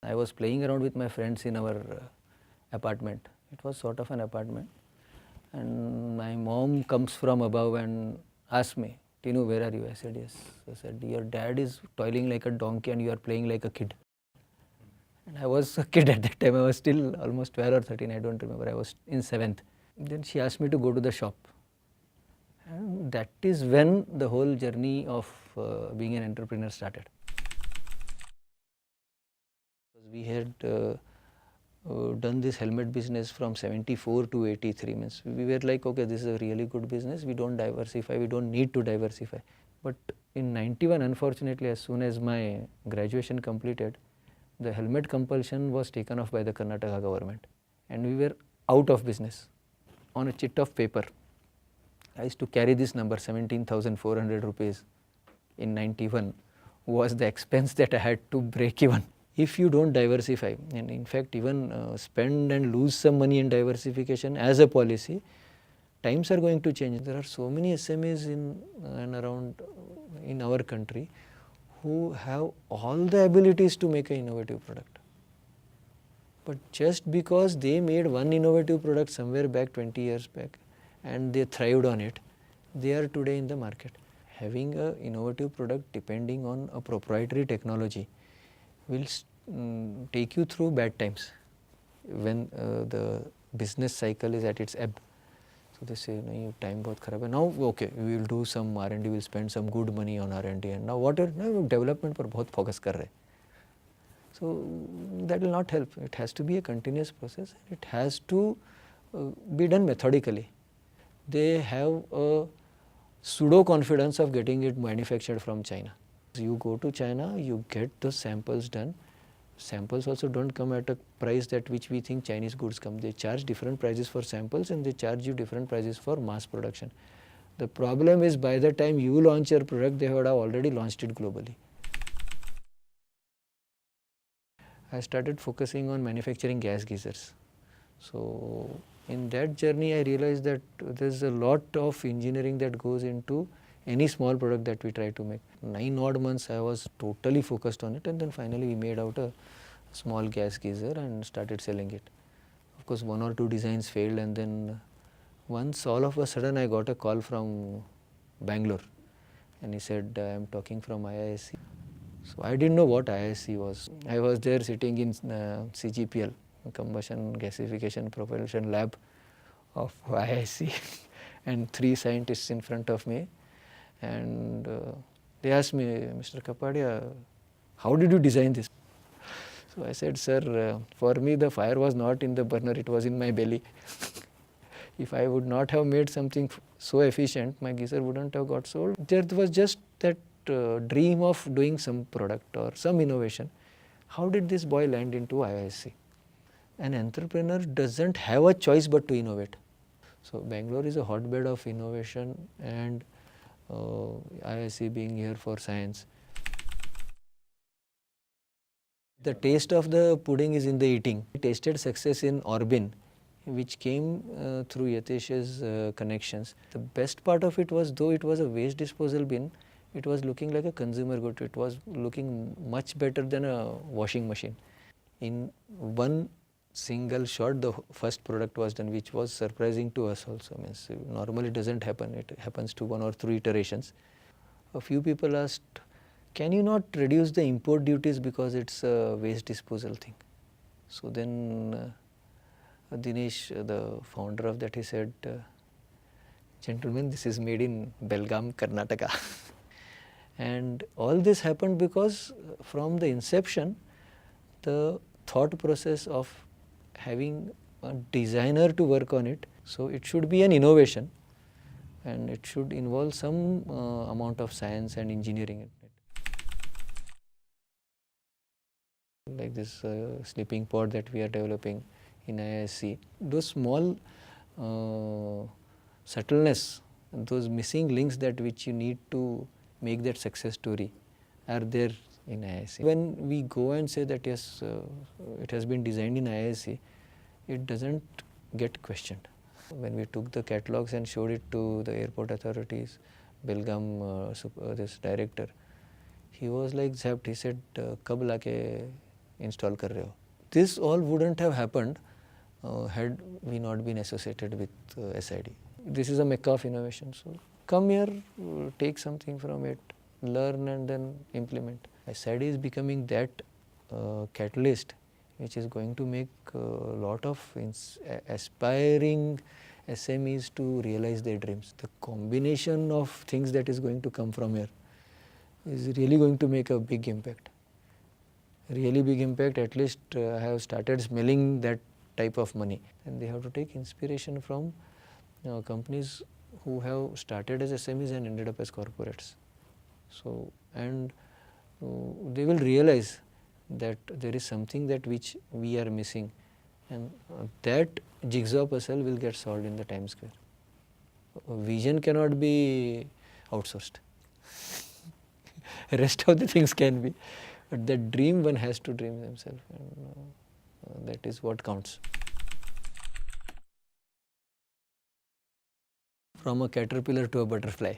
I was playing around with my friends in our apartment. It was sort of an apartment, and my mom comes from above and asked me, Tinu, where are you? I said, yes. I said, your dad is toiling like a donkey and you are playing like a kid. And I was a kid at that time. I was still almost 12 or 13. I don't remember. I was in 7th. Then she asked me to go to the shop. And that is when the whole journey of being an entrepreneur started. We had done this helmet business from 74 to 83. Means we were like, okay, this is a really good business. We don't diversify. We don't need to diversify. But in 91, unfortunately, as soon as my graduation completed, the helmet compulsion was taken off by the Karnataka government, and we were out of business. On a chit of paper, I used to carry this number, 17,400 rupees in 91 was the expense that I had to break even. If you don't diversify, and in fact even spend and lose some money in diversification as a policy, times are going to change. There are so many SMEs in and around in our country who have all the abilities to make an innovative product. But just because they made one innovative product somewhere back 20 years back and they thrived on it, they are today in the market. Having an innovative product depending on a proprietary technology will take you through bad times when the business cycle is at its ebb. So they say, no, time bahut kharab hai. Now, okay, we will do some R&D, we will spend some good money on R&D, and now what are development par bahut focus kar rahe. So that will not help. It has to be a continuous process. It has to be done methodically. They have a pseudo confidence of getting it manufactured from China. You go to China, you get the samples done. Samples also don't come at a price that which we think Chinese goods come. They charge different prices for samples and they charge you different prices for mass production. The problem is by the time you launch your product, they would have already launched it globally. I started focusing on manufacturing gas geysers. So in that journey, I realized that there's a lot of engineering that goes into any small product that we try to make. 9 odd months I was totally focused on it, and then finally we made out a small gas geyser and started selling it. Of course, 1 or 2 designs failed, and then once all of a sudden I got a call from Bangalore, and he said, I am talking from IISc. So I didn't know what IISc was. I was there sitting in CGPL, Combustion Gasification Propulsion Lab of IISc and 3 scientists in front of me. And they asked me, Mr. Kapadia, how did you design this? So I said, sir, for me the fire was not in the burner, it was in my belly. If I would not have made something so efficient, my geyser wouldn't have got sold. There was just that dream of doing some product or some innovation. How did this boy land into IISc? An entrepreneur doesn't have a choice but to innovate. So Bangalore is a hotbed of innovation, and IISc being here for science. The taste of the pudding is in the eating. I tasted success in Orbin, which came through Yatesh's connections. The best part of it was, though it was a waste disposal bin, it was looking like a consumer good. It was looking much better than a washing machine. In one single shot, the first product was done, which was surprising to us also. Means normally it doesn't happen. It happens to 1 or 3 iterations. A few people asked, can you not reduce the import duties because it's a waste disposal thing? So then Dinesh, the founder of that, he said, gentlemen, this is made in Belgaum, Karnataka. And all this happened because from the inception, the thought process of having a designer to work on it, so it should be an innovation and it should involve some amount of science and engineering in it. Like this sleeping pod that we are developing in IISc, those small subtleness, those missing links that which you need to make that success story are there in IISc. When we go and say that yes, it has been designed in IISc, it doesn't get questioned. When we took the catalogs and showed it to the airport authorities, Belgaum, this director, he was like zapped. He said, "Kab laake install कर रहे हो. This all wouldn't have happened had we not been associated with SID. This is a mecca of innovation. So come here, take something from it, learn and then implement. SID is becoming that catalyst which is going to make a lot of aspiring SMEs to realize their dreams. The combination of things that is going to come from here is really going to make a big impact. Really big impact. At least I have started smelling that type of money, and they have to take inspiration from companies who have started as SMEs and ended up as corporates. So, and they will realize that there is something that which we are missing, and that jigsaw puzzle will get solved in the time square. Vision cannot be outsourced. Rest of the things can be, but that dream one has to dream themselves, and that is what counts. From a caterpillar to a butterfly.